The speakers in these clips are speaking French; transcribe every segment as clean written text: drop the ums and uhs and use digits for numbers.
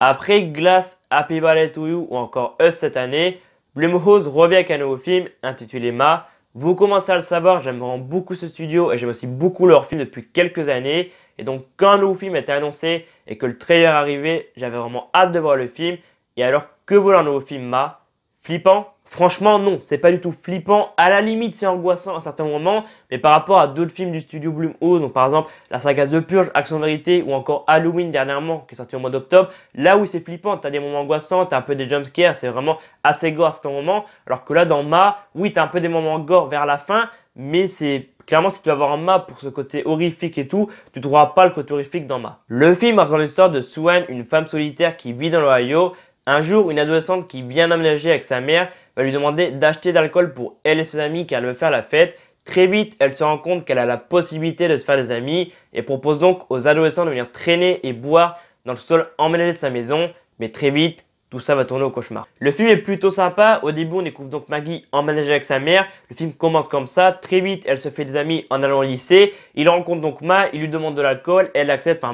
Après Glass, Happy Birthday to You ou encore Us cette année, Blumhouse revient avec un nouveau film intitulé Ma. Vous commencez à le savoir, j'aime vraiment beaucoup ce studio et j'aime aussi beaucoup leurs films depuis quelques années. Et donc quand un nouveau film était annoncé et que le trailer arrivait, j'avais vraiment hâte de voir le film. Et alors que vaut leur nouveau film Ma? Flippant? Franchement non, c'est pas du tout flippant. À la limite c'est angoissant à certains moments, mais par rapport à d'autres films du studio Blumhouse, donc par exemple la saga The Purge, Action Vérité ou encore Halloween dernièrement qui est sorti au mois d'octobre, là où c'est flippant, t'as des moments angoissants, t'as un peu des jumpscares, c'est vraiment assez gore à certains moments. Alors que là dans Ma, oui t'as un peu des moments gore vers la fin, mais c'est clairement si tu vas voir un Ma pour ce côté horrifique et tout, tu trouveras pas le côté horrifique dans Ma. Le film raconte l'histoire de Sue-Ann, une femme solitaire qui vit dans l'Ohio. Un jour, une adolescente qui vient d'emménager avec sa mère va lui demander d'acheter de l'alcool pour elle et ses amis car elle veut faire la fête. Très vite, elle se rend compte qu'elle a la possibilité de se faire des amis et propose donc aux adolescents de venir traîner et boire dans le sol emménagé de sa maison. Mais très vite, tout ça va tourner au cauchemar. Le film est plutôt sympa. Au début, on découvre donc Maggie emménagée avec sa mère. Le film commence comme ça. Très vite, elle se fait des amis en allant au lycée. Il rencontre donc Ma, il lui demande de l'alcool. Elle accepte,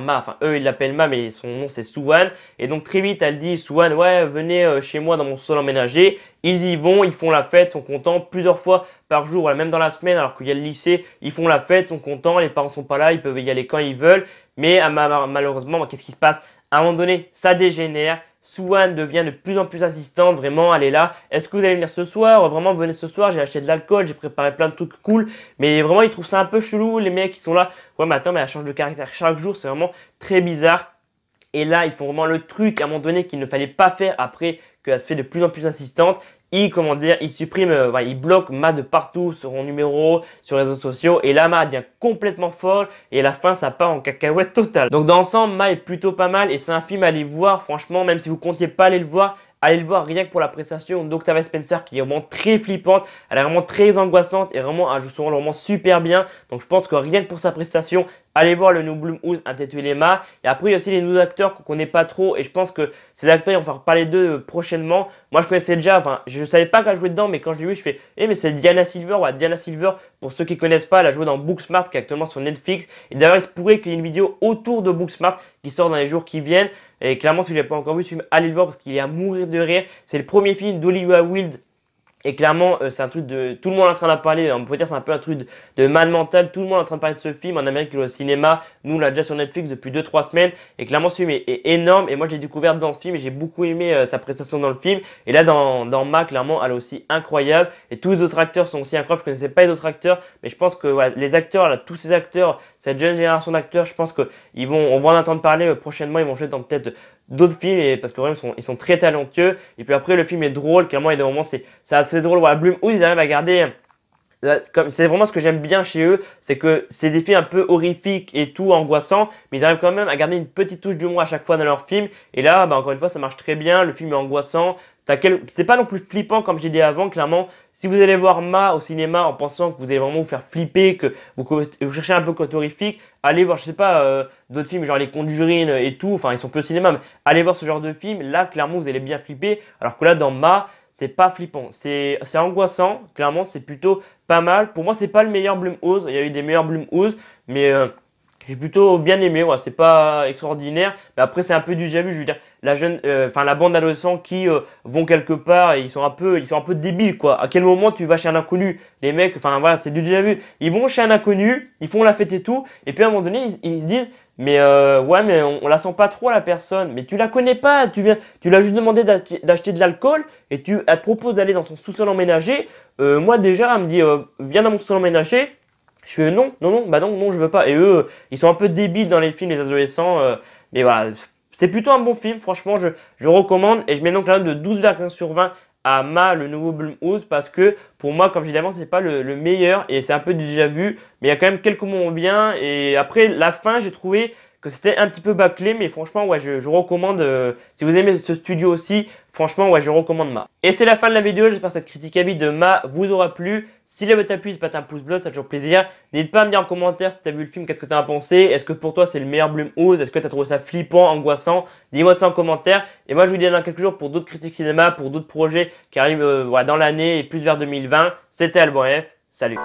eux ils l'appellent Ma, mais son nom c'est Sue-Ann. Et donc très vite, elle dit Sue-Ann, ouais, venez chez moi dans mon sol emménagé. Ils y vont, ils font la fête, sont contents plusieurs fois par jour, voilà, même dans la semaine, alors qu'il y a le lycée, ils font la fête, sont contents, les parents sont pas là, ils peuvent y aller quand ils veulent. Mais malheureusement, qu'est-ce qui se passe? À un moment donné, ça dégénère. Sue-Ann devient de plus en plus insistante, vraiment, elle est là. Est-ce que vous allez venir ce soir? Vraiment, venez ce soir, j'ai acheté de l'alcool, j'ai préparé plein de trucs cool. Mais vraiment, ils trouvent ça un peu chelou, les mecs qui sont là. Ouais, mais attends, mais elle change de caractère chaque jour, c'est vraiment très bizarre. Et là, ils font vraiment le truc à un moment donné qu'il ne fallait pas faire après qu'elle se fait de plus en plus insistante. Ils suppriment, ils bloquent Ma de partout sur son numéro, sur les réseaux sociaux. Et là, Ma devient complètement folle. Et à la fin, ça part en cacahuète totale. Donc, dans l'ensemble, Ma est plutôt pas mal. Et c'est un film à aller voir, franchement, même si vous comptiez pas aller le voir. Allez le voir rien que pour la prestation d'Octavia Spencer qui est vraiment très flippante. Elle est vraiment très angoissante et vraiment elle joue son rôle vraiment super bien. Donc je pense que rien que pour sa prestation, allez voir le nouveau Blumhouse intitulé Ma. Et après il y a aussi les nouveaux acteurs qu'on connaît pas trop et je pense que ces acteurs ils vont faire parler d'eux prochainement. Moi je connaissais déjà, je savais pas qu'elle jouait dedans mais quand je l'ai vu je fais mais c'est Diana Silver. Ouais, Diana Silver pour ceux qui connaissent pas, elle a joué dans Booksmart qui est actuellement sur Netflix. Et d'ailleurs il se pourrait qu'il y ait une vidéo autour de Booksmart qui sort dans les jours qui viennent. Et clairement, si vous l'avez pas encore vu, allez le voir parce qu'il est à mourir de rire. C'est le premier film d'Olivia Wilde. Et clairement, c'est un truc de... Tout le monde est en train d'en parler. On peut dire que c'est un peu un truc de man mental. Tout le monde est en train de parler de ce film. En Amérique, il est au cinéma. Nous, on l'a déjà sur Netflix depuis 2-3 semaines. Et clairement, ce film est énorme. Et moi, je l'ai découvert dans ce film. Et j'ai beaucoup aimé sa prestation dans le film. Et là, dans Ma, clairement, elle est aussi incroyable. Et tous les autres acteurs sont aussi incroyables. Je ne connaissais pas les autres acteurs. Mais je pense que voilà, les acteurs, là, tous ces acteurs, cette jeune génération d'acteurs, je pense on va en entendre parler prochainement. Ils vont jouer dans peut-être d'autres films et parce que vraiment ils sont très talentueux et puis après le film est drôle clairement il y a des moments c'est assez drôle. Voilà, Blumhouse ils arrivent à garder comme c'est vraiment ce que j'aime bien chez eux, c'est que c'est des films un peu horrifiques et tout angoissants, mais ils arrivent quand même à garder une petite touche d'humour à chaque fois dans leur film. Et là, encore une fois, ça marche très bien. Le film est angoissant. C'est pas non plus flippant comme j'ai dit avant. Clairement, si vous allez voir Ma au cinéma en pensant que vous allez vraiment vous faire flipper, que vous cherchez un peu côté horrifique, allez voir, je sais pas, d'autres films genre Les Conjuring et tout. Enfin, ils sont plus au cinéma, mais allez voir ce genre de film. Là, clairement, vous allez bien flipper. Alors que là, dans Ma, c'est pas flippant, c'est angoissant, clairement c'est plutôt pas mal. Pour moi c'est pas le meilleur Blumhouse, il y a eu des meilleurs Blumhouse, mais j'ai plutôt bien aimé, ouais, c'est pas extraordinaire, mais après c'est un peu du déjà vu, je veux dire, la bande d'adolescents qui vont quelque part et ils sont un peu débiles quoi. À quel moment tu vas chez un inconnu? Les mecs, enfin voilà, c'est du déjà vu. Ils vont chez un inconnu, ils font la fête et tout, et puis à un moment donné ils se disent mais ouais mais on la sent pas trop la personne, mais tu la connais pas, tu l'as juste demandé d'acheter de l'alcool et elle te propose d'aller dans son sous-sol emménagé. Moi déjà elle me dit viens dans mon sous-sol emménagé. Je fais non, je veux pas. Et eux, ils sont un peu débiles dans les films, les adolescents. Mais voilà, c'est plutôt un bon film, franchement, je recommande. Et je mets donc la note de 12,5 sur 20 à Ma, le nouveau Blumhouse, parce que pour moi, comme j'ai dit avant, c'est pas le meilleur et c'est un peu déjà vu. Mais il y a quand même quelques moments bien. Et après, la fin, j'ai trouvé que c'était un petit peu bâclé, mais franchement, ouais, je recommande. Si vous aimez ce studio aussi, franchement, ouais, je recommande Ma. Et c'est la fin de la vidéo. J'espère que cette critique à vie de Ma vous aura plu. Si la vidéo t'a plu, n'hésite pas à un pouce bleu, ça fait toujours plaisir. N'hésite pas à me dire en commentaire si tu as vu le film, qu'est-ce que tu en as pensé. Est-ce que pour toi c'est le meilleur Blumhouse? Est-ce que tu as trouvé ça flippant, angoissant? Dis-moi ça en commentaire. Et moi, je vous dis dans quelques jours pour d'autres critiques cinéma, pour d'autres projets qui arrivent dans l'année et plus vers 2020. C'était Alban F. Salut!